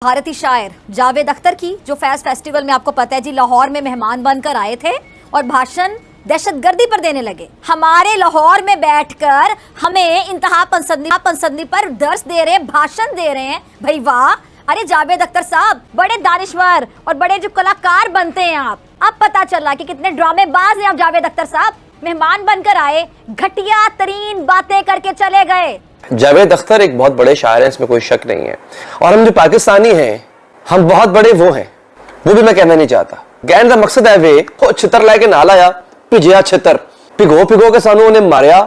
भारतीय शायर जावेद अख्तर की जो फैज फेस्टिवल में आपको पता है जी लाहौर में मेहमान बनकर आए थे और भाषण दहशतगर्दी पर देने लगे। हमारे लाहौर में बैठकर हमें इंतहा पंसदी पर दर्स दे रहे हैं, भाषण दे रहे हैं। भाई वाह! अरे जावेद अख्तर साहब बड़े दानिश्वर और बड़े जो कलाकार बनते हैं आप। अब पता चला कि कितने ड्रामेबाज हैं आप जावेद अख्तर साहब। मेहमान बनकर आए, घटिया तरीन बातें करके चले गए। जावेद अख्तर एक बहुत बड़े शायर हैं, इसमें कोई शक नहीं है। और हम जो पाकिस्तानी हैं, हम बहुत बड़े वो हैं, वो भी मैं कहना नहीं चाहता। कहने का मकसद है वे हो छितर लाके नाल आया, भिजिया छितर, पिगो पिगो के सानू उन्हें मारिया।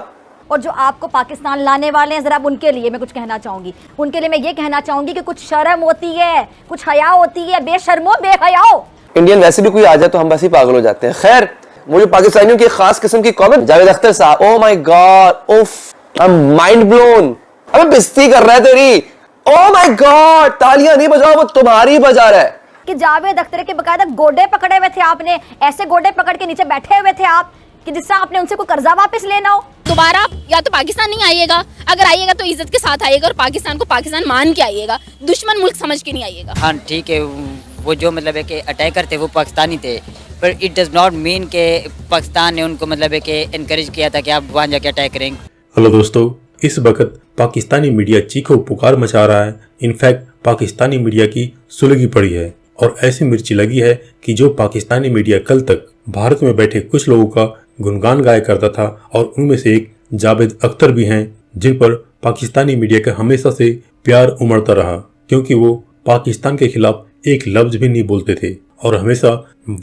और जो आपको पाकिस्तान लाने वाले हैं, जरा उनके लिए मैं कुछ कहना चाहूंगी। उनके लिए मैं ये कहना चाहूंगी कि कुछ शर्म होती है, कुछ हया होती है। बेशर्मो बेहयाओ। इंडियन वैसे भी कोई आ जाए तो हम वैसे ही पागल हो जाते हैं। खैर, वो जो पाकिस्तानियों की खास किस्म की कॉमेंट, जावेद अख्तर साहब, ओ माय गॉड, उफ, आई एम माइंड ब्लोन। अबे बेइज्जती कर रहा है तेरी। ओ माय गॉड, तालियां नहीं बजाओ, वो तुम्हारी बजा रहा है। कि जावेद अख्तर के बकायदा गोडे पकड़े हुए थे आपने, ऐसे गोडे पकड़ के नीचे बैठे हुए थे आप कि जिससे आपने उनसे कोई कर्जा वापस लेना हो। दोबारा या तो पाकिस्तान नहीं आइएगा, अगर आइएगा तो इज्जत के साथ आइएगा और पाकिस्तान को पाकिस्तान मान के आइएगा, दुश्मन मुल्क समझ के नहीं आइएगा। हाँ ठीक है, वो जो मतलब है कि अटैकर थे वो पाकिस्तानी थे, पर इट डज नॉट मीन के पाकिस्तान ने उनको मतलब है कि इनकरेज किया था कि आप वहाँ जाके अटैक करेंगे। हेलो दोस्तों, इस वक्त पाकिस्तानी मीडिया चीखो पुकार मचा रहा है। इनफैक्ट पाकिस्तानी मीडिया की सुलगी पड़ी है और ऐसी मिर्ची लगी है कि जो पाकिस्तानी मीडिया कल तक भारत में बैठे कुछ लोगों का गुणगान गाया करता था और उनमें से एक जावेद अख्तर भी हैं, जिन पर पाकिस्तानी मीडिया का हमेशा से प्यार उमड़ता रहा, क्योंकि वो पाकिस्तान के खिलाफ एक लफ्ज भी नहीं बोलते थे और हमेशा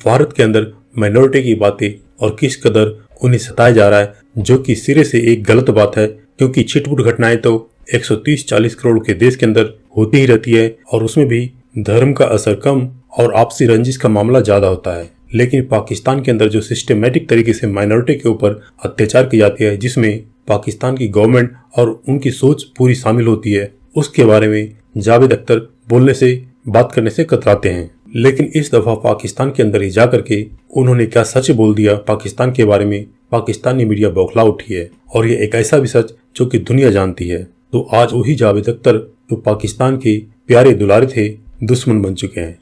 भारत के अंदर माइनॉरिटी की बातें और किस कदर उन्हें सताया जा रहा है, जो कि सिरे से एक गलत बात है। क्योंकि छिटपुट घटनाएं तो 130-40 करोड़ के देश के अंदर होती ही रहती है और उसमें भी धर्म का असर कम और आपसी रंजिश का मामला ज्यादा होता है। लेकिन पाकिस्तान के अंदर जो सिस्टमेटिक तरीके से माइनॉरिटी के ऊपर अत्याचार की जाती है, जिसमें पाकिस्तान की गवर्नमेंट और उनकी सोच पूरी शामिल होती है, उसके बारे में जावेद अख्तर बोलने से, बात करने से कतराते हैं। लेकिन इस दफा पाकिस्तान के अंदर ही जाकर के उन्होंने क्या सच बोल दिया पाकिस्तान के बारे में, पाकिस्तानी मीडिया बौखला उठी है और ये एक ऐसा भी सच जो कि दुनिया जानती है। तो आज वही जावेद अख्तर जो पाकिस्तान के प्यारे दुलारे थे, दुश्मन बन चुके हैं।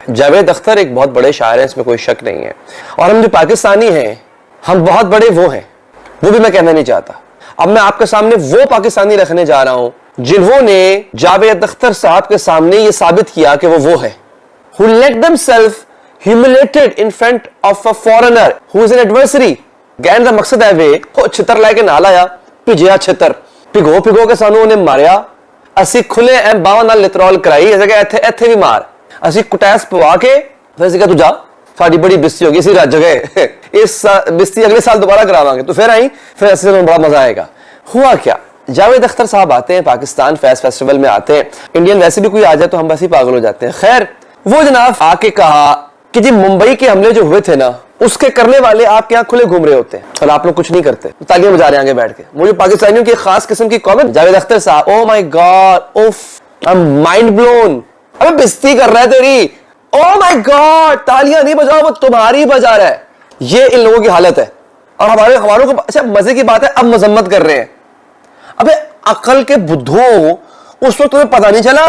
जावेद अख्तर एक बहुत बड़े शायर हैं, इसमें कोई शक नहीं है। और हम जो पाकिस्तानी हैं, हम बहुत बड़े वो हैं, वो भी मैं कहना नहीं चाहता। अब मैं आपके सामने वो पाकिस्तानी रखने जा रहा हूं जिन्होंने जावेद अख्तर साहब के सामने ये साबित किया कि वो है who let themselves humiliated in front of a foreigner who is an adversary। कहने का मकसद है वे हो छितर लाके नाल आया, भिजिया छितर, पिगो पिगो के सानू उन्हें मारिया। असी खुले एं बावां नाल लितरॉल कराई, इत्थे भी मार। असी कुटैस पवा के फिर तू जा, साड़ी बड़ी बिस्ती होगी इसी रात जगह, इस बिस्ती अगले साल दोबारा करावांगे, तो फिर आई, फिर ऐसे तो बड़ा मजा आएगा। हुआ क्या, जावेद अख्तर साहब आते हैं पाकिस्तान फैज फेस्टिवल में आते हैं। इंडियन वैसे भी कोई आ जाए तो हम वैसे ही पागल हो जाते हैं। खैर, वो जनाब आके कहा कि जी मुंबई के हमले जो हुए थे ना, उसके करने वाले आपके यहाँ खुले घूम रहे होते हैं और आप लोग कुछ नहीं करते, तो तालियां बजा रहे हैं आगे बैठ के। वो जो पाकिस्तानियों की खास किस्म की कॉमेंट, जावेद अख्तर साहब, ओ माय गॉड, उफ, आई एम माइंड ब्लोन। अबे बेइज्जती कर रहा है तेरी। ओ माय गॉड, तालियां नहीं बजाओ, वो तुम्हारी बजा रहा है। ये इन लोगों की हालत है और हमारों को अच्छा मजे की बात है, अब मजम्मत कर रहे हैं। अबे अकल के बुद्धू, उस वक्त तुम्हें पता नहीं चला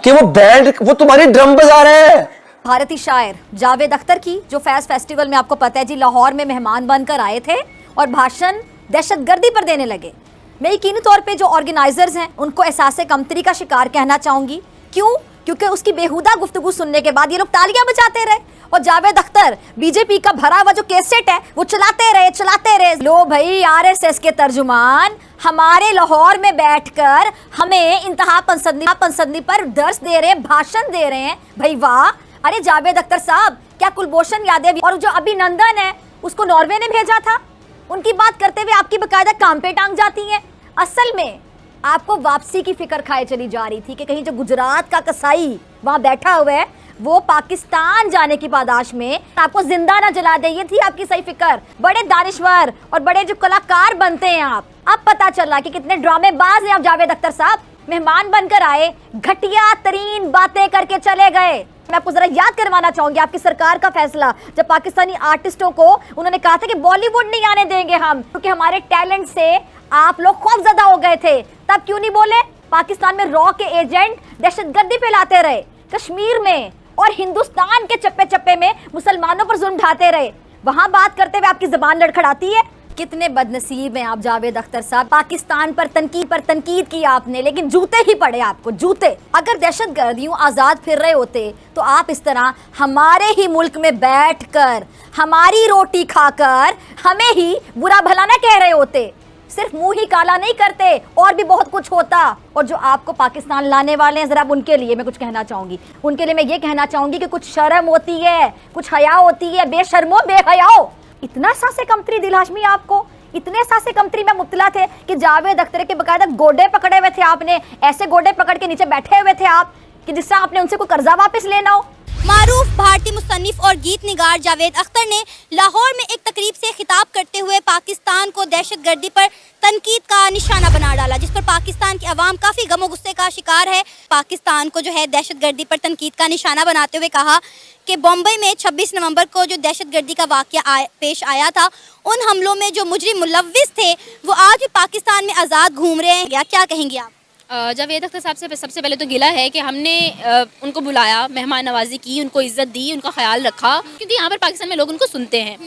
कि वो बैंड, वो तुम्हारी ड्रम बजा रहे हैं। भारतीय शायर जावेद अख्तर की जो फैज फेस्टिवल में आपको पता है जी लाहौर में मेहमान बनकर आए थे और भाषण दहशतगर्दी पर देने लगे। मैं यकीनी तौर पे जो ऑर्गेनाइजर्स हैं उनको एहसास कमतरी का शिकार कहना चाहूंगी। क्यों? क्योंकि उसकी बेहुदा गुफ्तगू सुनने के बाद ये लोग तालियां बजाते रहे और जावेद अख्तर बीजेपी का भरा हुआ जो कैसेट है वो चलाते रहे। लो भाई, आरएसएस के तर्जुमान हमारे लाहौर में बैठकर हमें इंतहा पंसदी पर दर्स दे रहे हैं, भाषण दे रहे हैं। भाई वाह! अरे जावेद अख्तर साहब, क्या कुलभूषण यादव और जो अभिनंदन है उसको नॉर्वे ने भेजा था, उनकी बात करते हुए आपकी बकायदा काम पे टांग जाती है। असल में आपको वापसी की फिक्र खाए चली जा रही थी कि कहीं जो गुजरात का कसाई वहां बैठा हुआ है वो पाकिस्तान जाने की पादाश में आपको जिंदा ना जला दे। ये थी आपकी सही फिक्र। बड़े दानिश्वर और बड़े जो कलाकार बनते हैं आप। अब पता चला कि कितने ड्रामेबाज हैं आप जावेद अख्तर साहब। मेहमान बनकर आए, घटिया तरीन बातें करके चले गए। मैं आपको जरा याद करवाना चाहूंगी आपकी सरकार का फैसला, जब पाकिस्तानी आर्टिस्टों को उन्होंने कहा था कि बॉलीवुड नहीं आने देंगे हम, क्योंकि हमारे टैलेंट से आप लोग खौफजदा हो गए थे। तब क्यों नहीं बोले? पाकिस्तान में रॉ के एजेंट दहशतगर्दी फैलाते रहे, कश्मीर में और हिंदुस्तान के चप्पे चप्पे में मुसलमानों पर जुल्म ढाते रहे, वहां बात करते हुए आपकी जबान लड़खड़ाती है। कितने बदनसीब हैं आप जावेद अख्तर साहब। पाकिस्तान पर तनकीद की आपने, लेकिन जूते ही पड़े आपको, जूते। अगर दहशतगर्द यूं आज़ाद फिर रहे होते तो आप इस तरह हमारे ही मुल्क में बैठकर हमारी रोटी खाकर हमें ही बुरा भला ना कह रहे होते। सिर्फ मुंह ही काला नहीं करते, और भी बहुत कुछ होता। और जो आपको पाकिस्तान लाने वाले हैं, जरा उनके लिए मैं कुछ कहना चाहूंगी। उनके लिए मैं ये कहना चाहूंगी कि कुछ शर्म होती है, कुछ हया होती है। बेशर्मो बेहयाओ, इतना सासे कमतरी दिल हाशमी आपको, इतने सासे कमतरी में मुब्तला थे कि जावेद अख्तर के बकायदा गोडे पकड़े हुए थे आपने। ऐसे गोडे पकड़ के नीचे बैठे हुए थे आप कि जिस तरह आपने उनसे कोई कर्जा वापस लेना हो। मारूफ भारतीय मुसन्निफ और गीत निगार जावेद अख्तर ने लाहौर में एक तकरीब से खिताब करते हुए पाकिस्तान को दहशतगर्दी पर तनकीद का निशाना बना डाला, जिस पर पाकिस्तान की आवाम काफ़ी गमो गुस्से का शिकार है। पाकिस्तान को जो है दहशतगर्दी पर तनकीद का निशाना बनाते हुए कहा कि बम्बई में 26 नवंबर को जो दहशतगर्दी का वाक़या पेश आया था, उन हमलों में जो मुजरिम मुलव्विस थे वो आज भी पाकिस्तान में आज़ाद घूम रहे हैं। क्या कहेंगे आप? जावेद अख्तर साहब से सबसे पहले तो गिला है कि हमने उनको बुलाया, मेहमान नवाजी की, उनको इज्जत दी, उनका ख्याल रखा, क्योंकि यहाँ पर पाकिस्तान में लोग उनको सुनते हैं।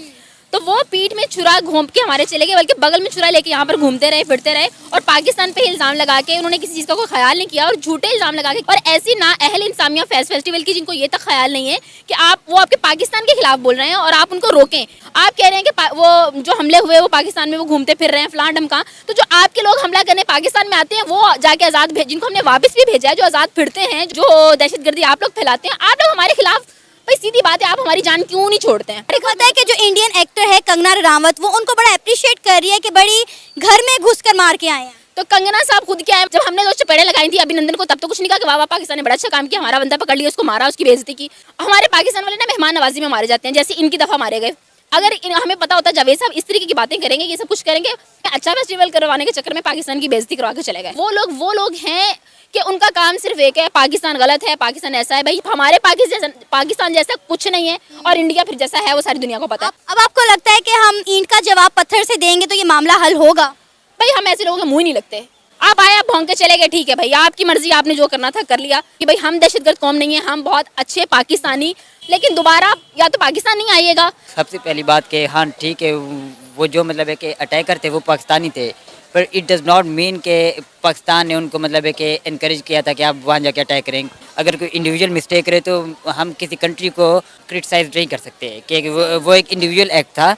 तो वो पीठ में छुरा घोंप के हमारे चले गए, बल्कि बगल में छुरा लेके यहाँ पर घूमते रहे, फिरते रहे, और पाकिस्तान पे इल्ज़ाम लगा के उन्होंने किसी चीज़ का कोई ख्याल नहीं किया, और झूठे इल्ज़ाम लगा के, और ऐसी ना अहल इंसानिया फेस्टिवल की जिनको ये तक ख्याल नहीं है कि वो आपके पाकिस्तान के खिलाफ बोल रहे हैं और आप उनको रोकें। आप कह रहे हैं कि वो जो हमले हुए वो पाकिस्तान में वो घूमते फिर रहे हैं, फलां ढमका। तो जो आपके लोग हमला करने पाकिस्तान में आते हैं वो जाके आज़ाद जिनको हमने वापस भी भेजा है, जो आज़ाद फिरते हैं, जो दहशतगर्दी आप लोग फैलाते हैं, आप लोग हमारे खिलाफ, भाई सीधी बात है, आप हमारी जान क्यों नहीं छोड़ते हैं? पता है कि जो इंडियन एक्टर है कंगना रनावत, वो उनको बड़ा अप्रिशिएट कर रही है कि बड़ी घर में घुस कर मार के आए हैं। तो कंगना साहब खुद क्या है, जब हमने दो चपेड़े लगाई थी अभिनंदन को, तब तो कुछ नहीं कहा कि वाह वाह पाकिस्तान ने बड़ा अच्छा काम किया, हमारा बंदा पकड़ लिया, उसको मारा, उसकी बेइज्जती की। हमारे पाकिस्तान वाले ना मेहमान नवाजी में मारे जाते हैं, जैसे इनकी दफा मारे गए। अगर हमें पता होता जावेद साहब इस तरीके की बातें करेंगे, ये सब कुछ करेंगे, अच्छा फेस्टिवल करवाने के चक्कर में पाकिस्तान की बेइज्जती करवा के चले गए। वो लोग हैं कि उनका काम सिर्फ एक है, पाकिस्तान गलत है, पाकिस्तान ऐसा है। भाई हमारे पाकिस्तान जैसा कुछ नहीं है, और इंडिया फिर जैसा है वो सारी दुनिया को पता है। अब आपको लगता है कि हम ईंट का जवाब पत्थर से देंगे तो ये मामला हल होगा? भाई हम ऐसे लोगों के मुंह ही नहीं लगते। आप आए, आप भौंक के चले गए, ठीक है भाई, आपकी मर्जी, आपने जो करना था कर लिया। कि भाई हम दहशतगर्द कौम नहीं है, हम बहुत अच्छे पाकिस्तानी, लेकिन दोबारा या तो पाकिस्तान नहीं आइएगा। सबसे पहली बात कि हाँ ठीक है, वो जो मतलब है कि अटैकर थे वो पाकिस्तानी थे, पर इट डज़ नॉट मीन कि पाकिस्तान ने उनको मतलब है कि इनकरेज किया था कि आप वहाँ जाके अटैक करेंगे। अगर कोई इंडिविजुअल मिस्टेक करे तो हम किसी कंट्री को क्रिटिसाइज नहीं कर सकते कि वो एक इंडिविजुअल एक्ट था।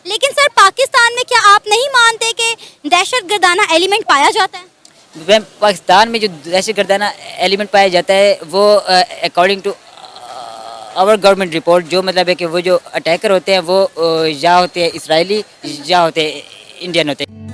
लेकिन सर पाकिस्तान में क्या आप नहीं मानते कि दहशतगर्दाना एलिमेंट पाया जाता है? पाकिस्तान में जो दहशतगर्दाना एलिमेंट पाया जाता है वो according to our government report, जो मतलब है कि वो जो अटैकर होते हैं वो या होते हैं इसराइली या होते हैं इंडियन होते हैं।